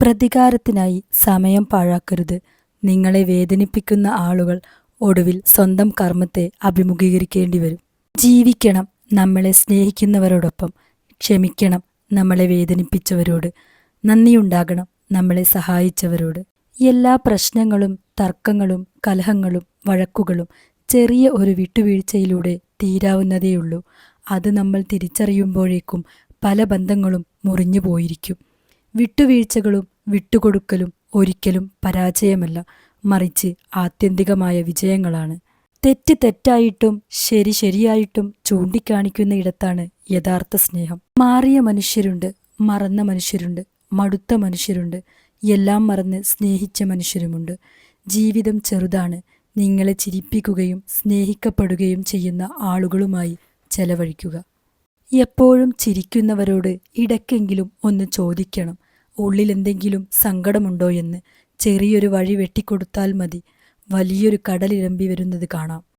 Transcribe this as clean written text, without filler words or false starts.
പ്രതികാരത്തിനായി സമയം പാഴാക്കരുത്. നിങ്ങളെ വേദനിപ്പിക്കുന്ന ആളുകൾ ഒടുവിൽ സ്വന്തം കർമ്മത്തെ അഭിമുഖീകരിക്കേണ്ടി വരും. ജീവിക്കണം നമ്മളെ സ്നേഹിക്കുന്നവരോടൊപ്പം. ക്ഷമിക്കണം നമ്മളെ വേദനിപ്പിച്ചവരോട്. നന്ദിയുണ്ടാകണം നമ്മളെ സഹായിച്ചവരോട്. എല്ലാ പ്രശ്നങ്ങളും തർക്കങ്ങളും കലഹങ്ങളും വഴക്കുകളും ചെറിയ ഒരു വിട്ടുവീഴ്ചയിലൂടെ തീരാവുന്നതേയുള്ളൂ. അത് നമ്മൾ തിരിച്ചറിയുമ്പോഴേക്കും പല ബന്ധങ്ങളും മുറിഞ്ഞു പോയിരിക്കും. വിട്ടുവീഴ്ചകളും വിട്ടുകൊടുക്കലും ഒരിക്കലും പരാജയമല്ല, മറിച്ച് ആത്യന്തികമായ വിജയങ്ങളാണ്. തെറ്റ് തെറ്റായിട്ടും ശരി ശരിയായിട്ടും ചൂണ്ടിക്കാണിക്കുന്ന ഇടത്താണ് യഥാർത്ഥ സ്നേഹം. മാറിയ മനുഷ്യരുണ്ട്, മറന്ന മനുഷ്യരുണ്ട്, മടുത്ത മനുഷ്യരുണ്ട്, എല്ലാം മറന്ന് സ്നേഹിച്ച മനുഷ്യരുമുണ്ട്. ജീവിതം ചെറുതാണ്. നിങ്ങളെ ചിരിപ്പിക്കുകയും സ്നേഹിക്കപ്പെടുകയും ചെയ്യുന്ന ആളുകളുമായി ചെലവഴിക്കുക. എപ്പോഴും ചിരിക്കുന്നവരോട് ഇടയ്ക്കെങ്കിലും ഒന്ന് ചോദിക്കണം, ഉള്ളിലെന്തെങ്കിലും സങ്കടമുണ്ടോ എന്ന്. ചെറിയൊരു വഴി വെട്ടിക്കൊടുത്താൽ മതി, വലിയൊരു കടലിരമ്പി വരുന്നത് കാണാം.